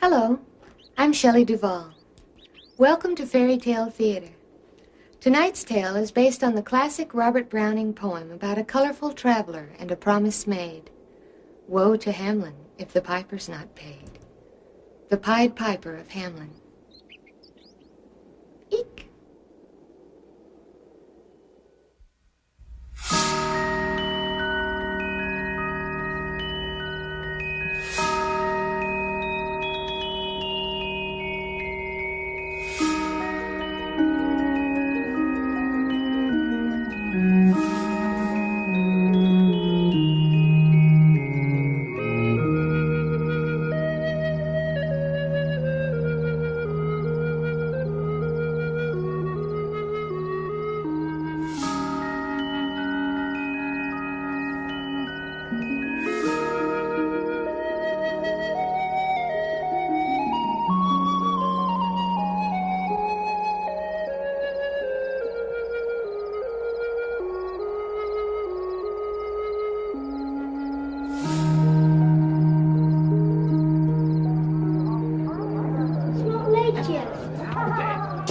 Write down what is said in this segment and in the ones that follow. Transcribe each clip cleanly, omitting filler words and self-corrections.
Hello, I'm Shelley Duvall. Welcome to Fairy Tale Theater. Tonight's tale is based on the classic Robert Browning poem about a colorful traveler and a promise made. Woe to Hamelin if the piper's not paid. The Pied Piper of Hamelin. Eek!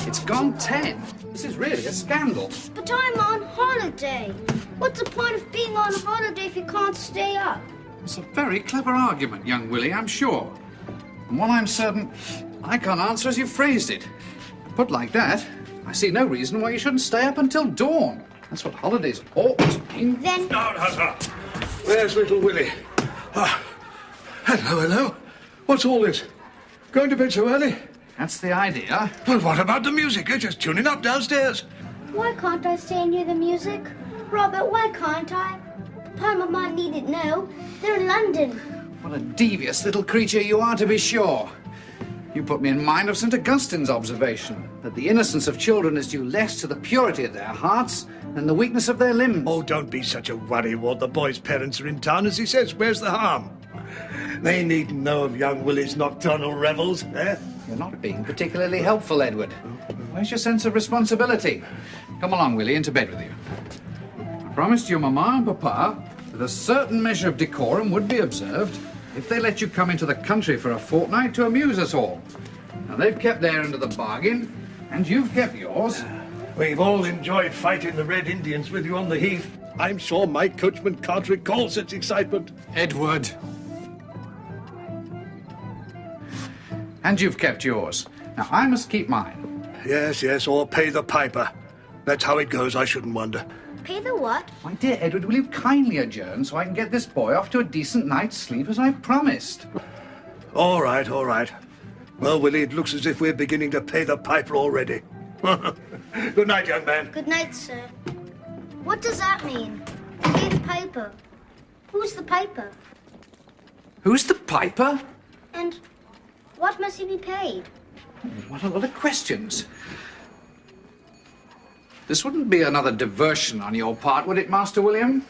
It's gone 10. This is really a scandal. But I'm on holiday. What's the point of being on holiday if you can't stay up? It's a very clever argument, young Willie, I'm sure. And one I'm certain I can't answer as you phrased it. Put like that, I see no reason why you shouldn't stay up until dawn. That's what holidays ought to mean. Then... Where's little Willie? Hello. What's all this? Going to bed so early? That's the idea. Well, what about the music? You're just tuning up downstairs. Why can't I stay and hear the music? Robert, why can't I? Papa and Mama needn't know. They're in London. What a devious little creature you are, to be sure. You put me in mind of St. Augustine's observation, that the innocence of children is due less to the purity of their hearts than the weakness of their limbs. Oh, don't be such a worrywart. The boy's parents are in town, as he says. Where's the harm? They needn't know of young Willie's nocturnal revels, eh? You're not being particularly helpful, Edward. Where's your sense of responsibility? Come along, Willie, into bed with you. I promised your mamma and papa that a certain measure of decorum would be observed if they let you come into the country for a fortnight to amuse us all. Now, they've kept their end of the bargain, and you've kept yours. We've all enjoyed fighting the Red Indians with you on the heath. I'm sure my coachman can't recall such excitement. Edward. And you've kept yours. Now, I must keep mine. Yes, or pay the piper. That's how it goes, I shouldn't wonder. Pay the what? My dear Edward, will you kindly adjourn so I can get this boy off to a decent night's sleep as I promised? All right. Well, Willie, it looks as if we're beginning to pay the piper already. Good night, young man. Good night, sir. What does that mean? Pay the piper. Who's the piper? Who's the piper? And what must he be paid? What a lot of questions. This wouldn't be another diversion on your part, would it, Master William?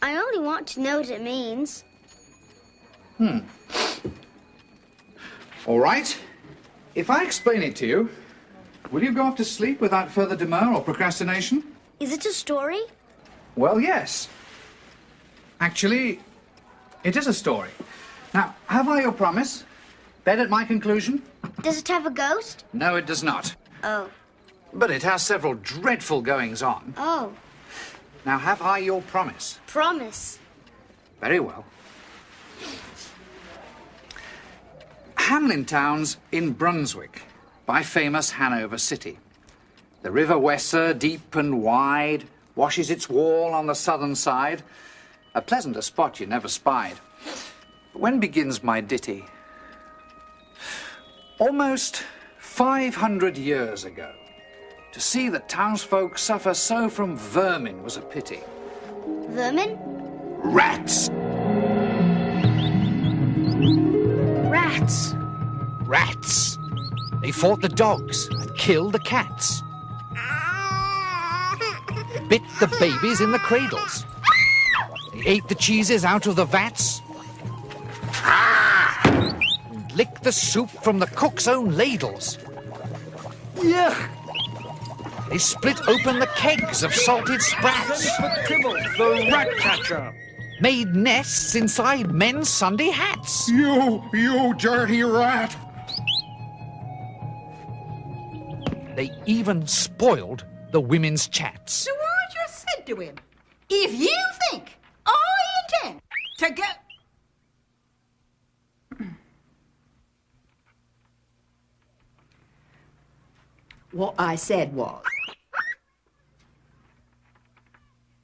I only want to know what it means. All right. If I explain it to you, will you go off to sleep without further demur or procrastination? Is it a story? Well, yes. Actually, it is a story. Now, have I your promise? Bet at my conclusion? Does it have a ghost? No, it does not. Oh. But it has several dreadful goings-on. Oh. Now, have I your promise? Promise. Very well. Hamelin town's in Brunswick, by famous Hanover City. The River Weser, deep and wide, washes its wall on the southern side. A pleasanter spot you never spied. But when begins my ditty? Almost 500 years ago, to see the townsfolk suffer so from vermin was a pity. Vermin? Rats! Rats. Rats! They fought the dogs and killed the cats. Bit the babies in the cradles. They ate the cheeses out of the vats. And licked the soup from the cook's own ladles. Yuck! They split open the kegs of salted sprats. The rat catcher. made nests inside men's Sunday hats. You dirty rat! They even spoiled the women's chats. So I just said to him, if you think I intend to go... What I said was...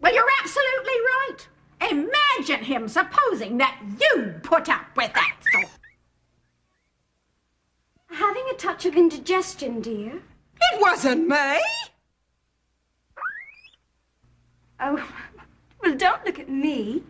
Well, you're absolutely right. Imagine him supposing that you'd put up with that sort. Having a touch of indigestion, dear. It wasn't me. Oh, well, don't look at me.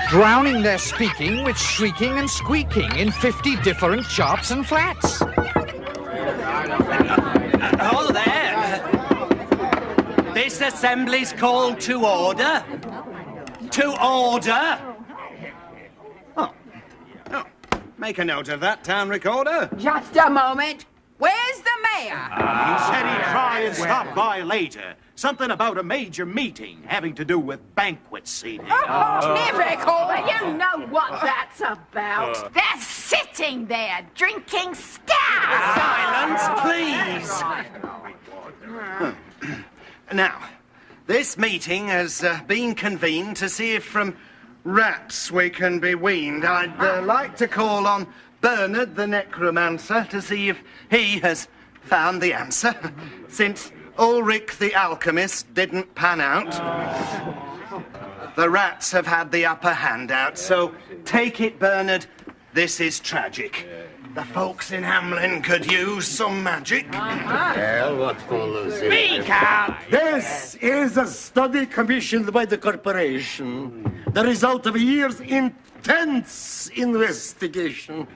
Drowning their speaking with shrieking and squeaking in 50 different sharps and flats. Hold there. This assembly's called to order. To order. Oh. Make a note of that, town recorder. Just a moment. Where's the mayor? He said he'd try and stop by later. Something about a major meeting having to do with banquet seating. Typical! You know what that's about. They're sitting there drinking stout. Silence, please. Now, this meeting has been convened to see if from rats we can be weaned. I'd like to call on Bernard the necromancer to see if he has found the answer, since Ulrich the alchemist didn't pan out. The rats have had the upper hand out, so take it, Bernard. This is tragic. The folks in Hamelin could use some magic. Well, what follows? Speak out! This is a study commissioned by the corporation, the result of a year's intense investigation.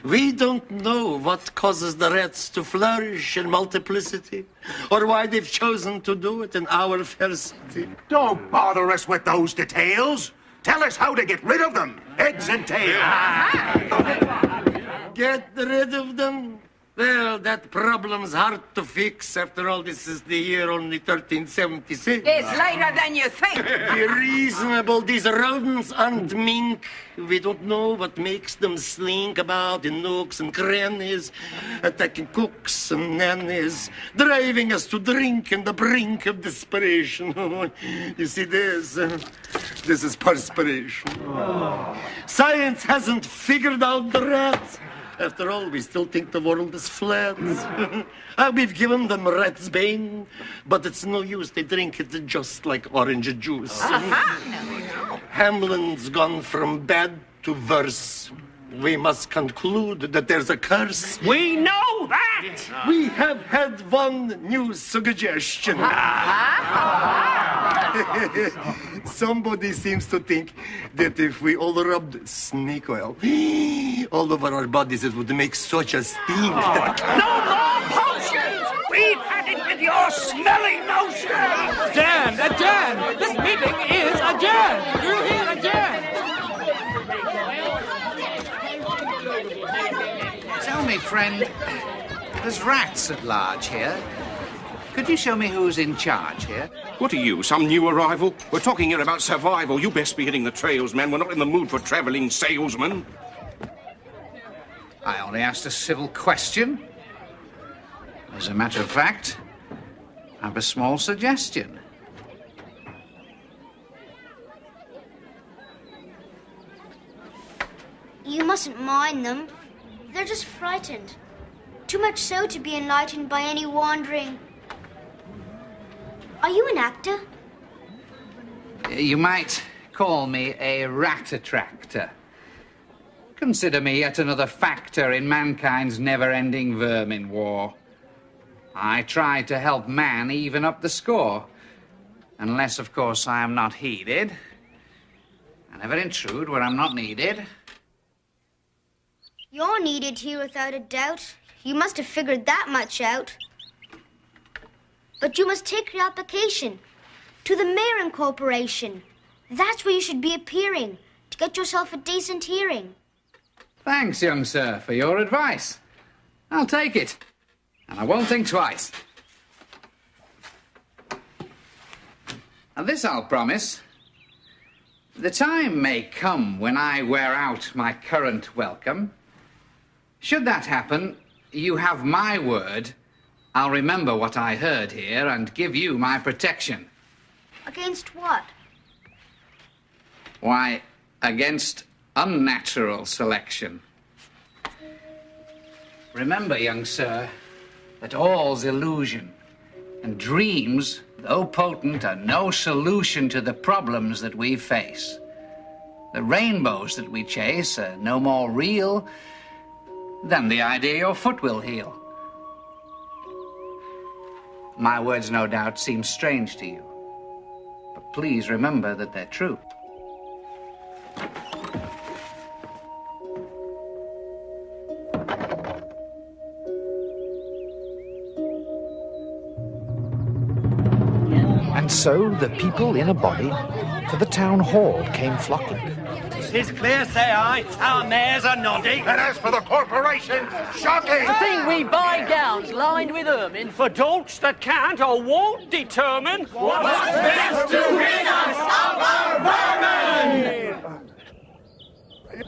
We don't know what causes the rats to flourish in multiplicity, or why they've chosen to do it in our fair city. Don't bother us with those details. Tell us how to get rid of them, heads and tails. Get rid of them? Well, that problem's hard to fix. After all, this is the year only 1376. It's later than you think. Be reasonable. These rodents aren't mink. We don't know what makes them slink about in nooks and crannies, attacking cooks and nannies, driving us to drink on the brink of desperation. You see this? This is perspiration. Science hasn't figured out the rat. After all, we still think the world is flat. We've given them rat's bane, but it's no use. They drink it just like orange juice. Hamelin's gone from bad to worse. We must conclude that there's a curse. We know that! We have had one new suggestion. Somebody seems to think that if we all rubbed snake oil all over our bodies, it would make such a stink. No more potions! We've had it with your smelly notions! Adjourn! This meeting is adjourned! You hear, adjourned! Tell me, friend, there's rats at large here. Could you show me who's in charge here? What are you, some new arrival? We're talking here about survival. You best be hitting the trails, man. We're not in the mood for travelling salesmen. I only asked a civil question. As a matter of fact, I have a small suggestion. You mustn't mind them. They're just frightened. Too much so to be enlightened by any wandering... Are you an actor? You might call me a rat attractor. Consider me yet another factor in mankind's never-ending vermin war. I try to help man even up the score. Unless, of course, I am not heeded. I never intrude where I'm not needed. You're needed here without a doubt. You must have figured that much out. But you must take your application to the Mayor Corporation. That's where you should be appearing to get yourself a decent hearing. Thanks, young sir, for your advice. I'll take it, and I won't think twice. And this I'll promise. The time may come when I wear out my current welcome. Should that happen, you have my word. I'll remember what I heard here and give you my protection. Against what? Why, against unnatural selection. Remember, young sir, that all's illusion, and dreams, though potent, are no solution to the problems that we face. The rainbows that we chase are no more real than the idea your foot will heal. My words, no doubt, seem strange to you, but please remember that they're true. And so the people in a body to the town hall came flocking. It's clear, say I. Our mayors are nodding. And as for the corporation, shocking! I think we buy gowns lined with ermine for dolts that can't or won't determine what's best to rid us of our vermin!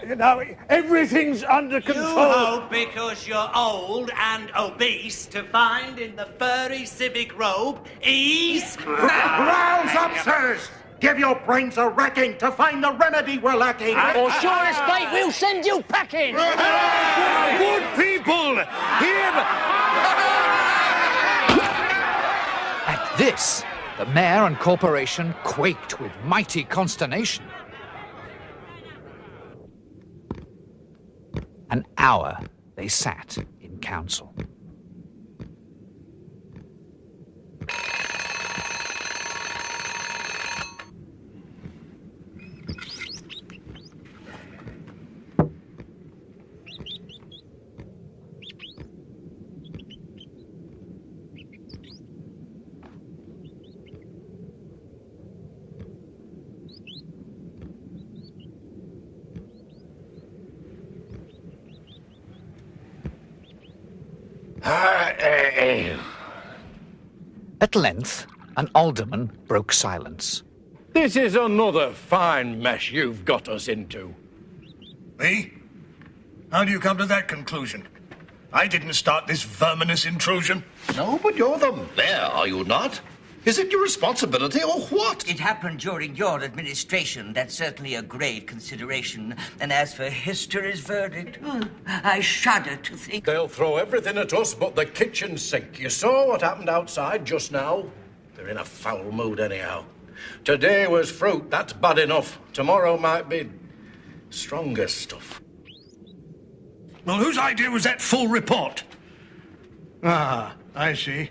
You know, everything's under control. You hope because you're old and obese to find in the furry civic robe ease? Rouse up, sirs! Give your brains a racking to find the remedy we're lacking. Or sure as fate, we'll send you packing. Good people, hear At this, the mayor and corporation quaked with mighty consternation. An hour they sat in council. At length, an alderman broke silence. This is another fine mess you've got us into. Me? How do you come to that conclusion? I didn't start this verminous intrusion. No, but you're the mayor, are you not? Is it your responsibility or what? It happened during your administration. That's certainly a grave consideration. And as for history's verdict, I shudder to think... They'll throw everything at us but the kitchen sink. You saw what happened outside just now? They're in a foul mood anyhow. Today was fruit, that's bad enough. Tomorrow might be stronger stuff. Well, whose idea was that full report? Ah, I see.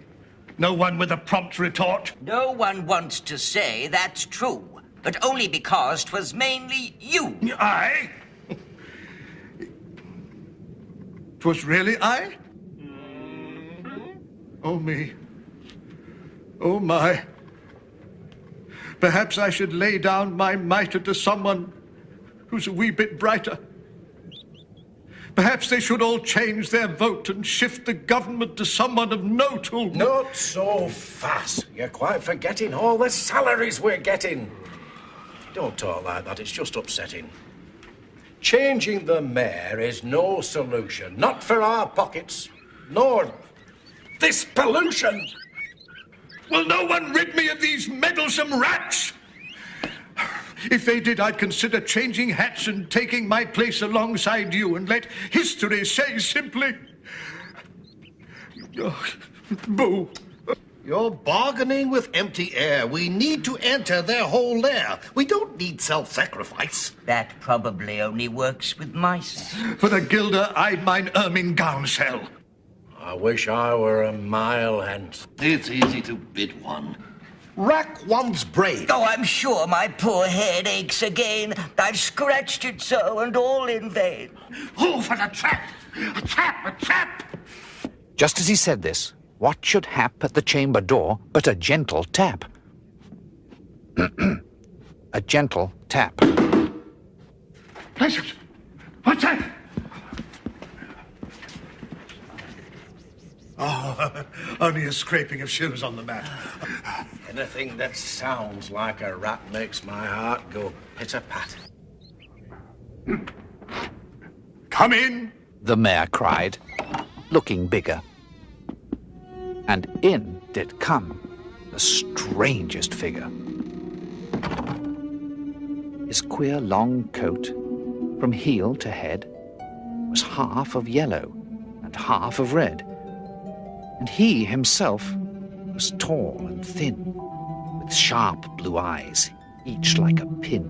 No one with a prompt retort? No one wants to say that's true, but only because 'twas mainly you. I? 'Twas really I? Oh, me. Oh, my. Perhaps I should lay down my mitre to someone who's a wee bit brighter. Perhaps they should all change their vote and shift the government to someone of note who'll... Not so fast. You're quite forgetting all the salaries we're getting. Don't talk like that, it's just upsetting. Changing the mayor is no solution. Not for our pockets, nor this pollution. Will no one rid me of these meddlesome rats? If they did, I'd consider changing hats and taking my place alongside you and let history say simply... Boo. You're bargaining with empty air. We need to enter their whole lair. We don't need self-sacrifice. That probably only works with mice. For the gilder, I'd mine ermine gown sell. I wish I were a mile hence. It's easy to bid one. Rack one's brain. Oh, I'm sure my poor head aches again. I've scratched it so, and all in vain. Oh, for the trap! A trap! A trap! Just as he said this, what should hap at the chamber door but a gentle tap? A gentle tap. Places! What's that? Oh, only a scraping of shoes on the mat. Anything that sounds like a rat makes my heart go pitter-pat. Come in! The mayor cried, looking bigger. And in did come the strangest figure. His queer long coat, from heel to head, was half of yellow and half of red. And he himself was tall and thin, with sharp blue eyes, each like a pin,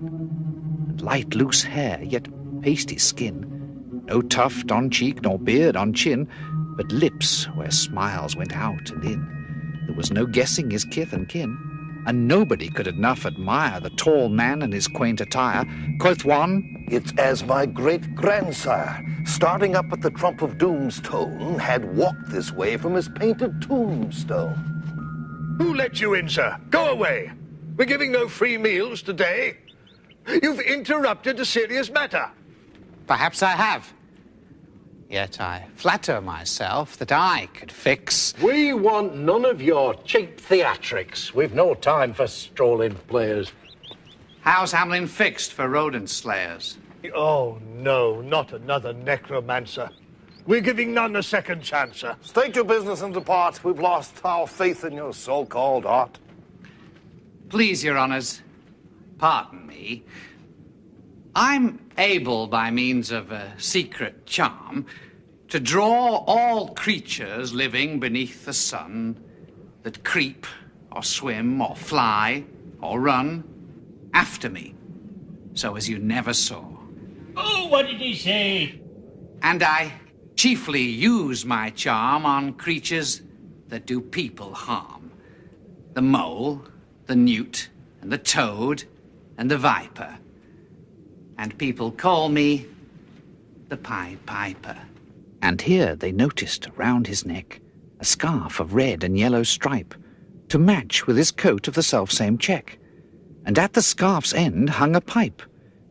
and light loose hair, yet pasty skin, no tuft on cheek nor beard on chin, but lips where smiles went out and in. There was no guessing his kith and kin, and nobody could enough admire the tall man and his quaint attire. Quoth one, "It's as my great-grandsire, starting up at the trump of doom's tone, had walked this way from his painted tombstone." Who let you in, sir? Go away. We're giving no free meals today. You've interrupted a serious matter. Perhaps I have. Yet I flatter myself that I could fix... We want none of your cheap theatrics. We've no time for strolling players. How's Hamelin fixed for rodent slayers? Oh, no, not another necromancer. We're giving none a second chance, sir. State your business and depart. We've lost our faith in your so-called art. Please, your honours, pardon me. I'm able, by means of a secret charm, to draw all creatures living beneath the sun that creep, or swim, or fly, or run after me, so as you never saw. Oh, what did he say? And I chiefly use my charm on creatures that do people harm. The mole, the newt, and the toad, and the viper. And people call me the Pied Piper. And here they noticed round his neck a scarf of red and yellow stripe, to match with his coat of the selfsame check. And at the scarf's end hung a pipe,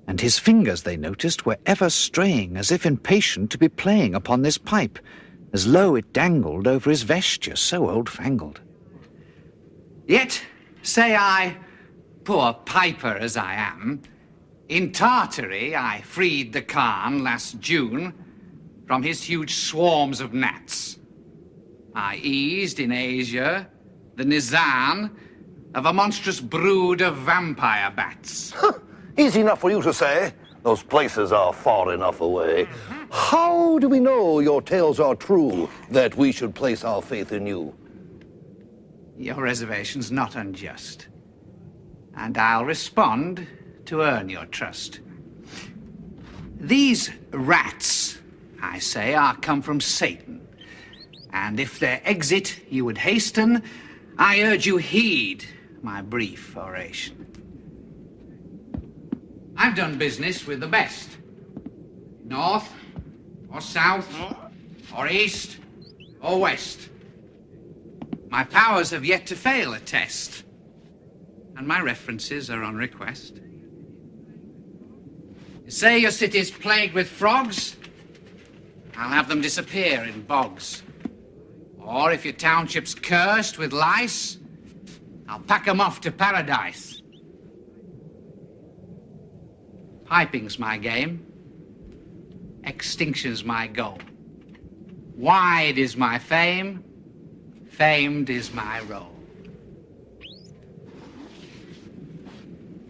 and his fingers, they noticed, were ever straying, as if impatient to be playing upon this pipe, as low it dangled over his vesture, so old-fangled. Yet, say I, poor piper as I am, in Tartary I freed the Khan last June from his huge swarms of gnats. I eased in Asia the Nizam of a monstrous brood of vampire bats. Easy enough for you to say. Those places are far enough away. How do we know your tales are true, that we should place our faith in you? Your reservation's not unjust, and I'll respond to earn your trust. These rats, I say, are come from Satan, and if their exit you would hasten, I urge you heed my brief oration. I've done business with the best. North, or south, or east, or west. My powers have yet to fail a test, and my references are on request. You say your city's plagued with frogs? I'll have them disappear in bogs. Or if your township's cursed with lice, I'll pack 'em off to paradise. Piping's my game. Extinction's my goal. Wide is my fame. Famed is my role.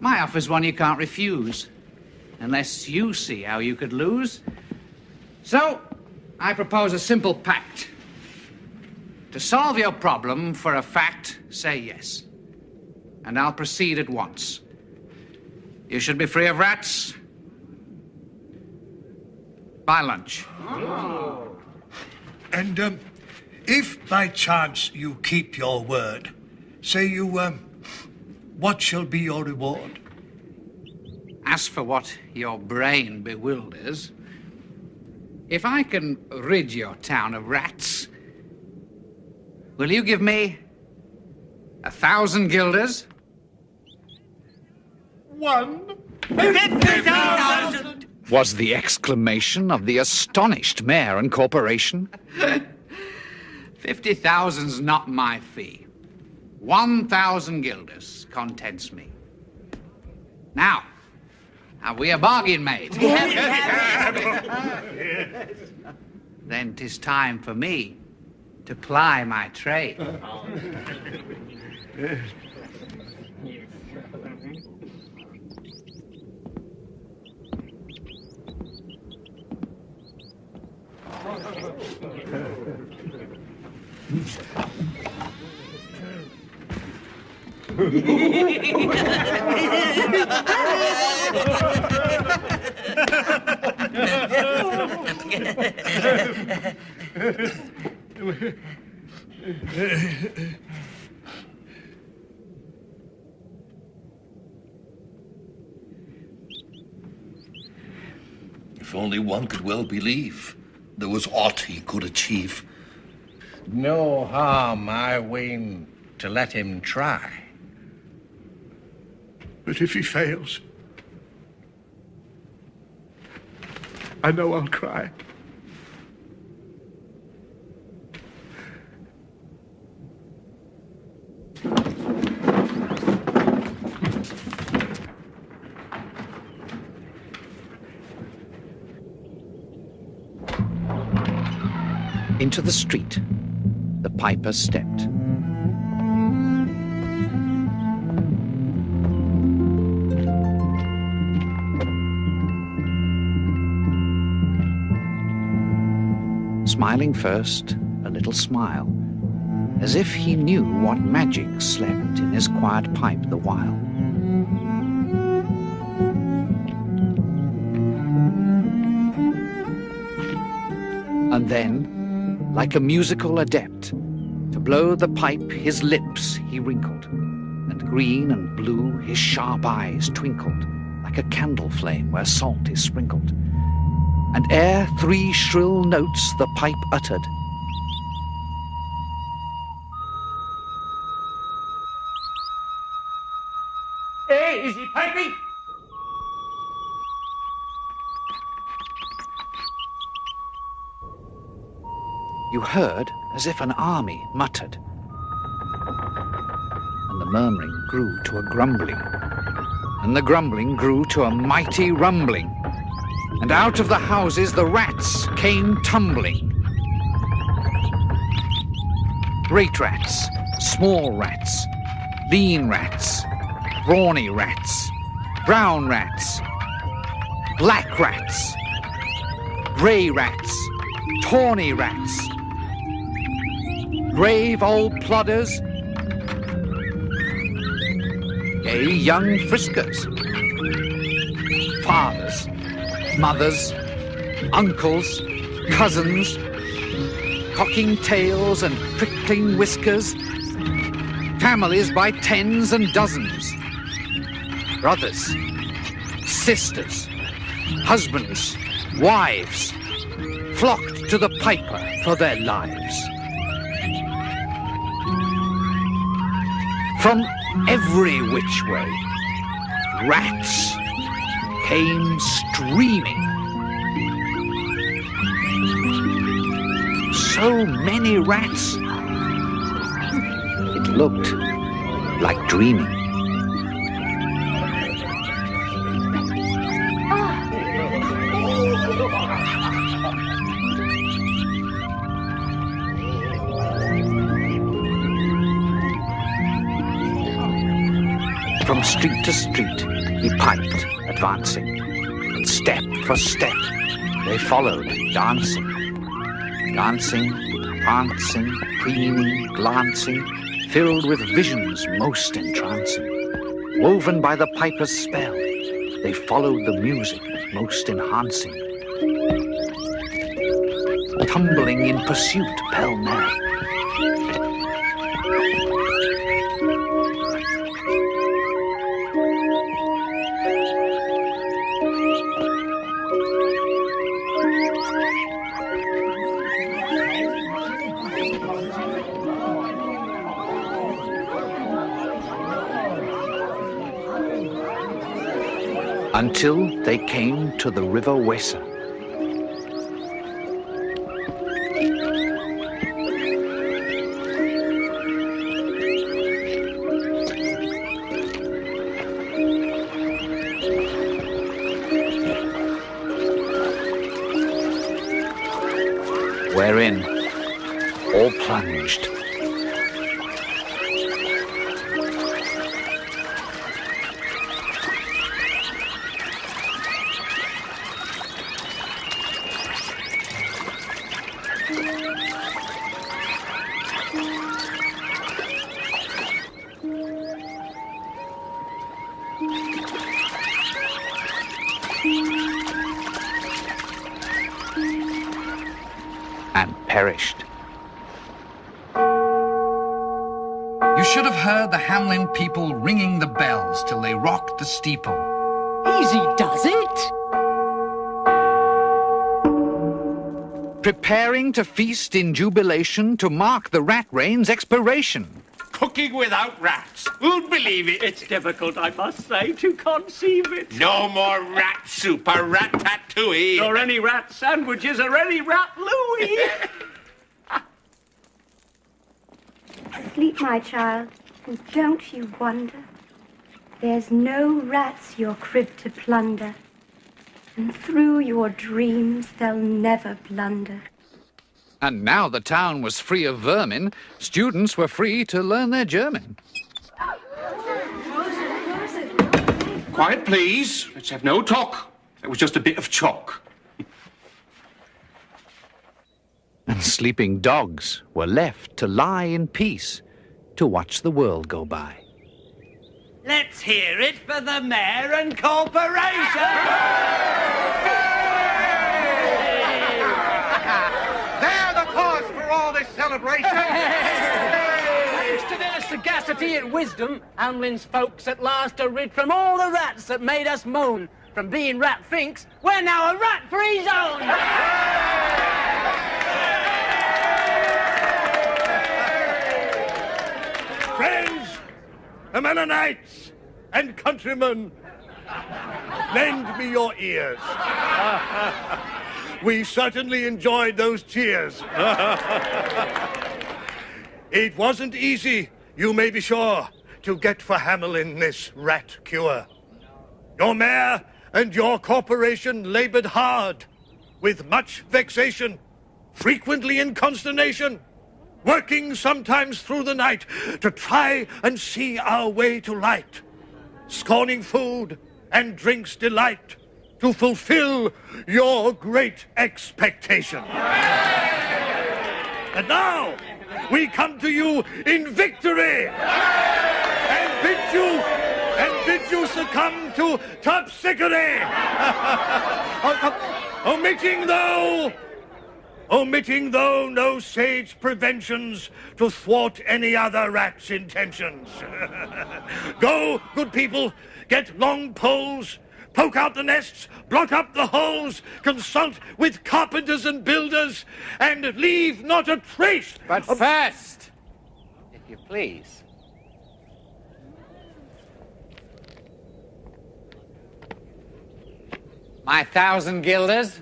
My offer's one you can't refuse, unless you see how you could lose. So, I propose a simple pact. To solve your problem for a fact, say yes, and I'll proceed at once. You should be free of rats by lunch. Oh. And if by chance you keep your word, say you what shall be your reward? As for what your brain bewilders, if I can rid your town of rats, will you give me 1,000 guilders? 50,000! Was the exclamation of the astonished mayor and corporation. 50,000's not my fee. 1,000 guilders contents me. Now, have we a bargain made? Then 'tis time for me to ply my trade. If only one could well believe there was aught he could achieve. No harm, I ween, to let him try. But if he fails, I know I'll cry. Into the street, the piper stepped. Smiling first, a little smile, as if he knew what magic slept in his quiet pipe the while. And then, like a musical adept, to blow the pipe his lips he wrinkled, and green and blue his sharp eyes twinkled, like a candle flame where salt is sprinkled. And ere 3 shrill notes the pipe uttered, Hey, is he piping? you heard as if an army muttered, and the murmuring grew to a grumbling, and the grumbling grew to a mighty rumbling, and out of the houses the rats came tumbling. Great rats, small rats, lean rats, brawny rats, brown rats, black rats, grey rats, tawny rats, grave old plodders, gay young friskers, fathers, mothers, uncles, cousins, cocking tails and prickling whiskers, families by tens and dozens, brothers, sisters, husbands, wives, flocked to the piper for their lives. From every which way, rats came streaming. So many rats, it looked like dreaming. From street to street he piped, advancing, and step for step they followed, dancing. Dancing, prancing, preening, glancing, filled with visions most entrancing. Woven by the piper's spell, they followed the music most enhancing. Tumbling in pursuit pell-mell. until they came to the River Weser. Wherein all plunged. And perished. You should have heard the Hamelin people ringing the bells till they rocked the steeple. Easy does it. Preparing to feast in jubilation to mark the rat reign's expiration. Cooking without rats. Who'd believe it? It's difficult, I must say, to conceive it. No more rat soup or ratatouille. Or any rat sandwiches or any rat Louis. Sleep, my child, and don't you wonder? There's no rats your crib to plunder, and through your dreams they'll never blunder. And now the town was free of vermin, students were free to learn their German. Quiet, please. Let's have no talk. That was just a bit of chalk. And sleeping dogs were left to lie in peace to watch the world go by. Let's hear it for the mayor and corporation! They're the cause for all this celebration! Thanks to their sagacity and wisdom, Hamelin's folks at last are rid from all the rats that made us moan. From being rat finks, we're now a rat-free zone! Friends, the Mennonites, and countrymen, lend me your ears. We certainly enjoyed those cheers. It wasn't easy, you may be sure, to get for Hamelin this rat cure. Your mayor and your corporation labored hard, with much vexation, frequently in consternation, working sometimes through the night to try and see our way to light, scorning food and drink's delight to fulfill your great expectation. And now we come to you in victory and bid you succumb to topsickery, omitting though no sage preventions to thwart any other rat's intentions. Go, good people, get long poles, poke out the nests, block up the holes, consult with carpenters and builders, and leave not a trace. But first, if you please. My 1,000 guilders.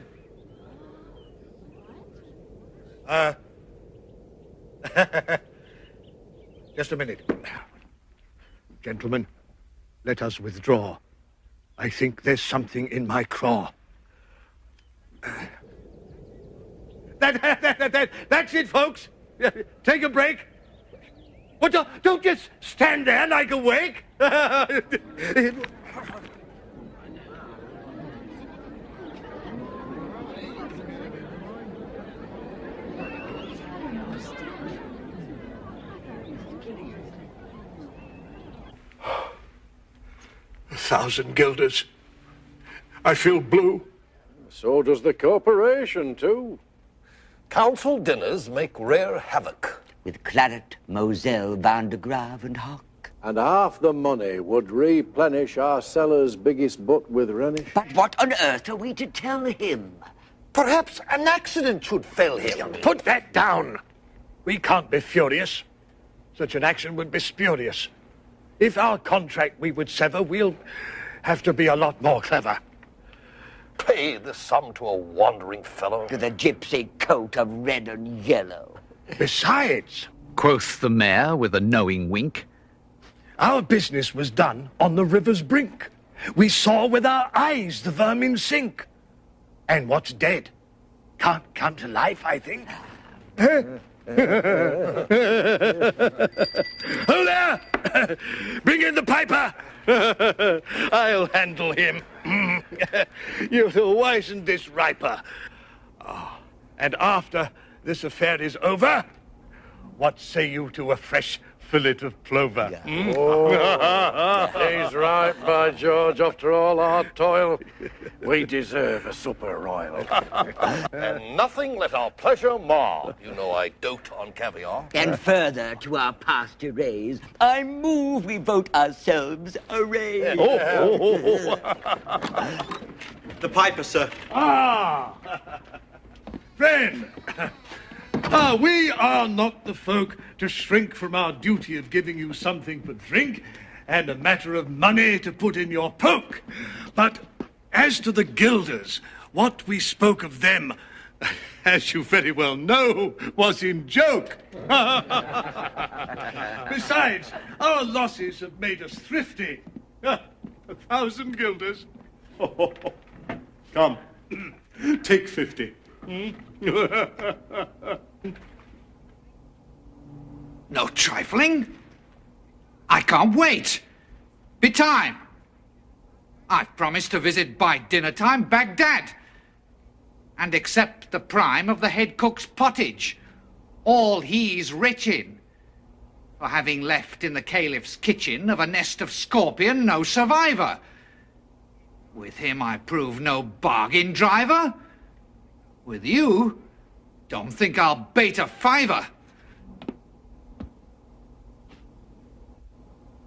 Just a minute. Gentlemen, let us withdraw. I think there's something in my craw. That's it, folks. Take a break. Well, don't just stand there like a wake. 1,000 guilders. I feel blue. So does the corporation, too. Council dinners make rare havoc. With claret, moselle, Van de Grave, and hock. And half the money would replenish our cellar's biggest butt with Rhenish. But what on earth are we to tell him? Perhaps an accident should fell him. Put that down. We can't be furious. Such an action would be spurious. If our contract we would sever, we'll have to be a lot more clever. Pay this sum to a wandering fellow? With a gypsy coat of red and yellow. Besides, quoth the mayor with a knowing wink, our business was done on the river's brink. We saw with our eyes the vermin sink. And what's dead can't come to life, I think. Ho there! Bring in the piper! I'll handle him. You'll wizen this riper. Oh, and after this affair is over, what say you to a fresh fillet of plover? Yeah. Oh, he's right, by George. After all our toil, we deserve a supper royal. And nothing let our pleasure mar. You know I dote on caviar. And further to our pastures, I move we vote ourselves array. The piper, sir. Ah! Friend! We are not the folk to shrink from our duty of giving you something for drink and a matter of money to put in your poke. But as to the guilders, what we spoke of them, as you very well know, was in joke. Besides, our losses have made us thrifty. 1,000 guilders. Come, take 50. No trifling. I can't wait. Be time. I've promised to visit by dinner time Baghdad and accept the prime of the head cook's pottage, all he's rich in, for having left in the caliph's kitchen of a nest of scorpion no survivor. With him I prove no bargain driver. With you, don't think I'll bait a fiver.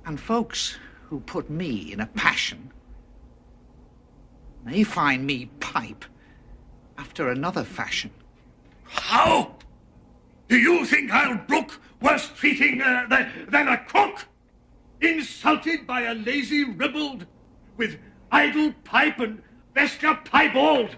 And folks who put me in a passion may find me pipe after another fashion. How? Do you think I'll brook worse treating than a cook? Insulted by a lazy ribald with idle pipe and vesture piebald?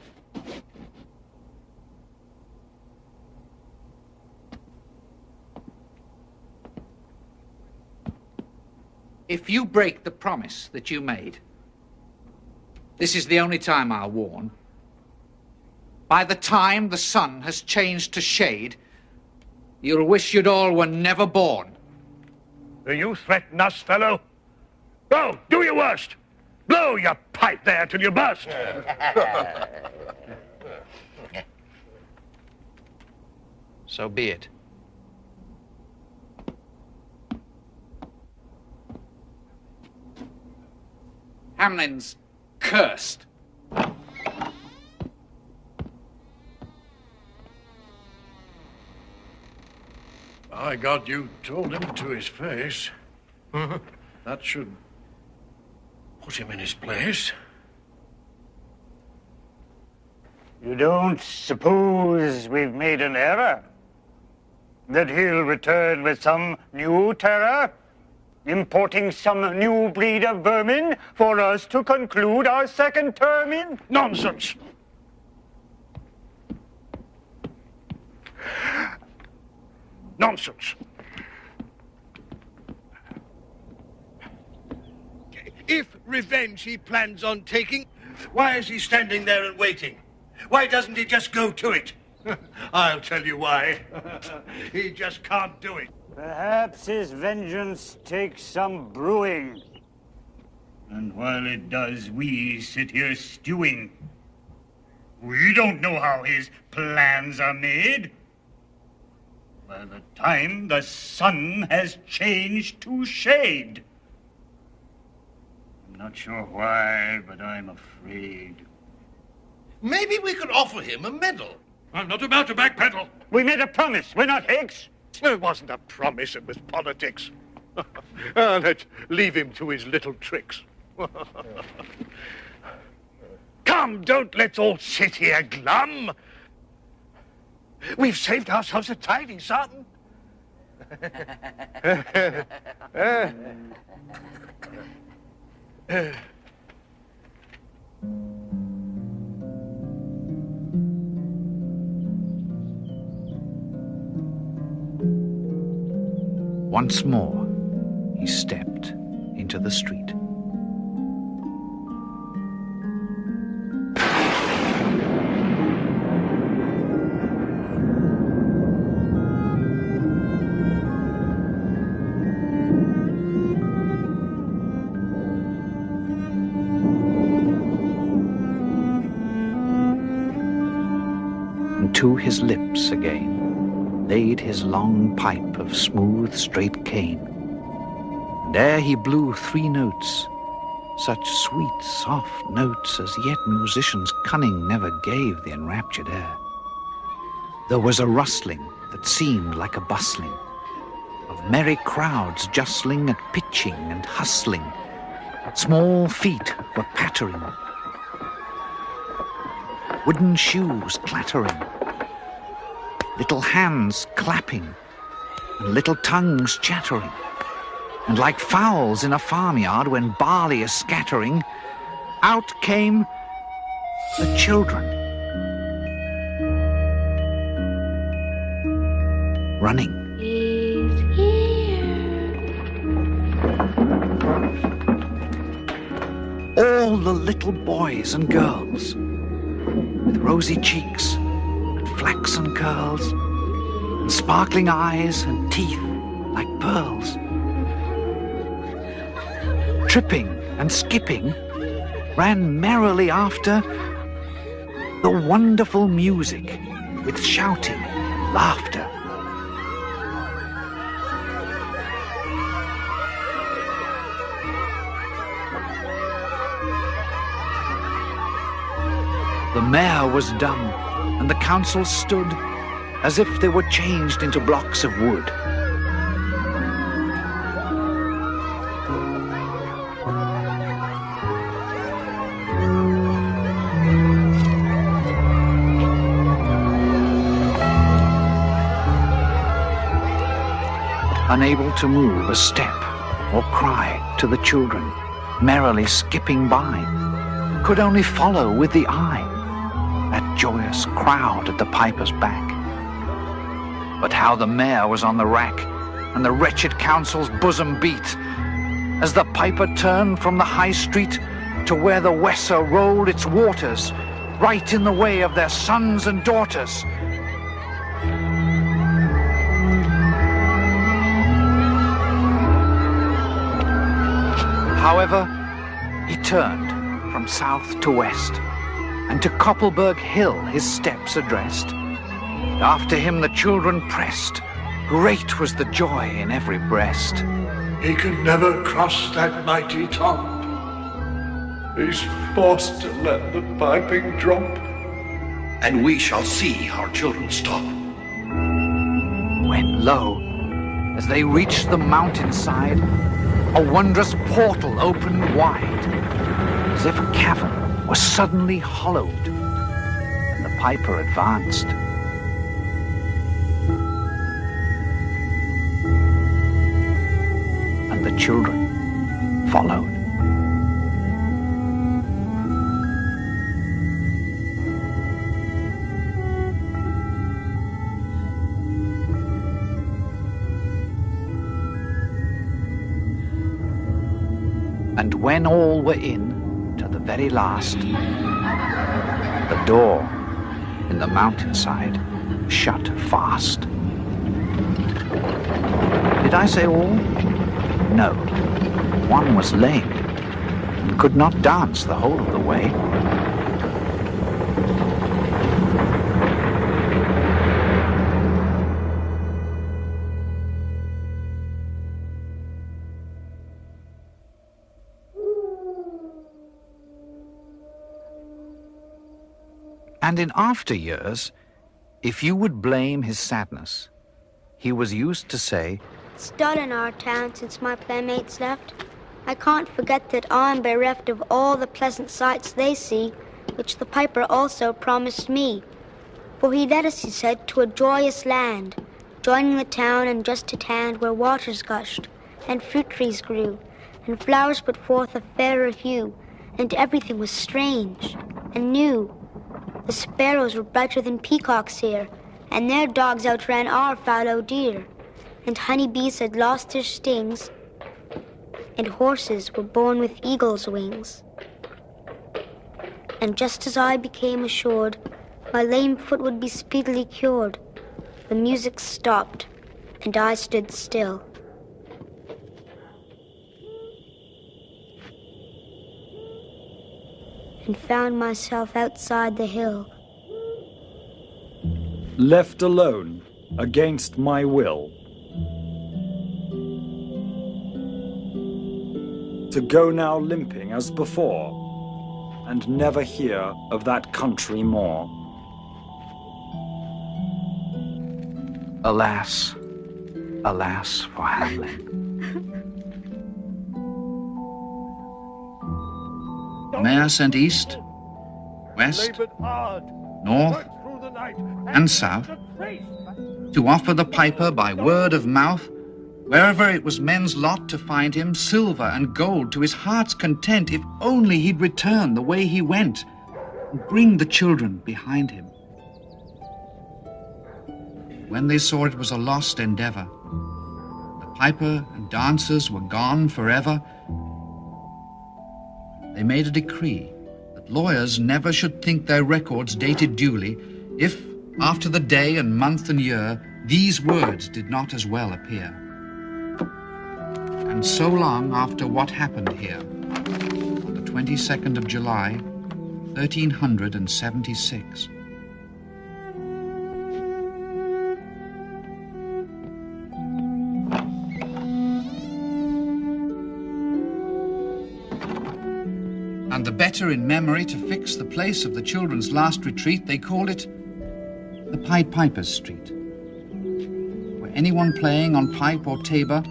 If you break the promise that you made, this is the only time I'll warn. By the time the sun has changed to shade, you'll wish you'd all were never born. Do you threaten us, fellow? Go, do your worst. Blow your pipe there till you burst. so be it. Hamelin's cursed. By God, you told him to his face. That should put him in his place. You don't suppose we've made an error? That he'll return with some new terror? Importing some new breed of vermin for us to conclude our second term in? Nonsense! Nonsense! If revenge he plans on taking, why is he standing there and waiting? Why doesn't he just go to it? I'll tell you why. He just can't do it. Perhaps his vengeance takes some brewing. And while it does, we sit here stewing. We don't know how his plans are made. By the time the sun has changed to shade. I'm not sure why, but I'm afraid. Maybe we could offer him a medal. I'm not about to backpedal. We made a promise. We're not Hicks. It wasn't a promise, it was politics. Let's leave him to his little tricks. Come, don't let's all sit here glum. We've saved ourselves a tidy sum. Once more, he stepped into the street. And to his lips again laid his long pipe of smooth, straight cane. And ere he blew 3 notes, such sweet, soft notes as yet musicians' cunning never gave the enraptured air, there was a rustling that seemed like a bustling of merry crowds justling and pitching and hustling. Small feet were pattering, wooden shoes clattering, little hands clapping, and little tongues chattering. And like fowls in a farmyard when barley is scattering, out came the children, running. He's here. All the little boys and girls, with rosy cheeks and flaxen curls, and sparkling eyes and teeth like pearls. Tripping and skipping, ran merrily after the wonderful music with shouting, laughter. The mayor was dumb, and the council stood as if they were changed into blocks of wood. Unable to move a step or cry to the children, merrily skipping by, could only follow with the eye that joyous crowd at the piper's back. But how the mayor was on the rack, and the wretched council's bosom beat, as the piper turned from the high street to where the Weser rolled its waters, right in the way of their sons and daughters. However, he turned from south to west, and to Koppelberg Hill his steps addressed. After him the children pressed. Great was the joy in every breast. He can never cross that mighty top. He's forced to let the piping drop. And we shall see our children stop. When lo, as they reached the mountainside, a wondrous portal opened wide, as if a cavern was suddenly hollowed, and the piper advanced. And the children followed. And when all were in, to the very last, the door in the mountainside shut fast. Did I say all? No. One was lame and could not dance the whole of the way. And in after years, if you would blame his sadness, he was used to say, It's done in our town since my playmates left. I can't forget that I'm bereft of all the pleasant sights they see, which the piper also promised me. For he led us, he said, to a joyous land, joining the town and just at hand where waters gushed, and fruit trees grew, and flowers put forth a fairer hue, and everything was strange and new. The sparrows were brighter than peacocks here, and their dogs outran our fallow deer, and honeybees had lost their stings, and horses were born with eagle's wings. And just as I became assured my lame foot would be speedily cured, the music stopped, and I stood still. And found myself outside the hill. Left alone, against my will. To go now limping as before, and never hear of that country more. Alas, alas for Hamelin. The mayor sent east, west, north, and south to offer the piper by word of mouth, wherever it was men's lot to find him, silver and gold to his heart's content, if only he'd return the way he went and bring the children behind him. When they saw it was a lost endeavor, the piper and dancers were gone forever, they made a decree that lawyers never should think their records dated duly if, after the day and month and year, these words did not as well appear. And so long after what happened here, on the 22nd of July, 1376. And the better in memory to fix the place of the children's last retreat, they called it the Pied Piper's Street, where anyone playing on pipe or tabor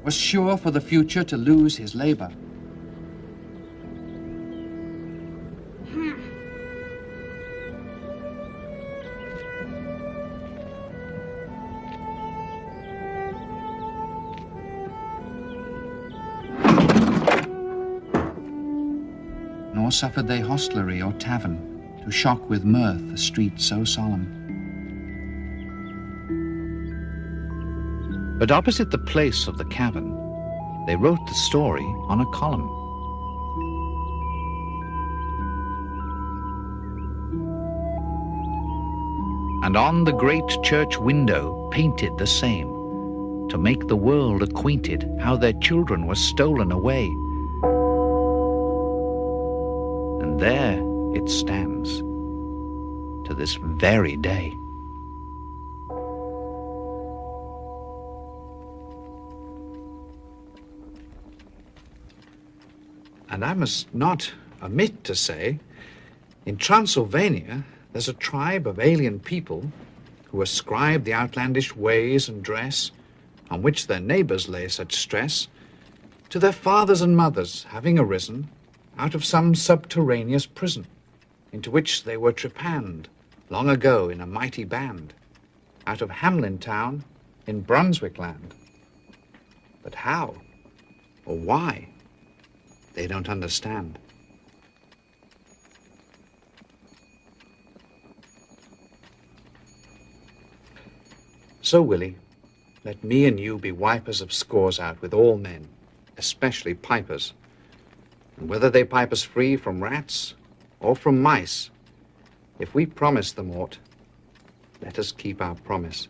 was sure for the future to lose his labor. Nor suffered they hostelry or tavern to shock with mirth a street so solemn. But opposite the place of the cavern, they wrote the story on a column. And on the great church window painted the same, to make the world acquainted how their children were stolen away. And there it stands to this very day. And I must not omit to say, in Transylvania, there's a tribe of alien people who ascribe the outlandish ways and dress, on which their neighbors lay such stress, to their fathers and mothers having arisen out of some subterraneous prison, into which they were trepanned long ago in a mighty band, out of Hamelin town in Brunswick land. But how, or why, they don't understand. So, Willie, let me and you be wipers of scores out with all men, especially pipers. And whether they pipe us free from rats or from mice, if we promise them aught, let us keep our promise.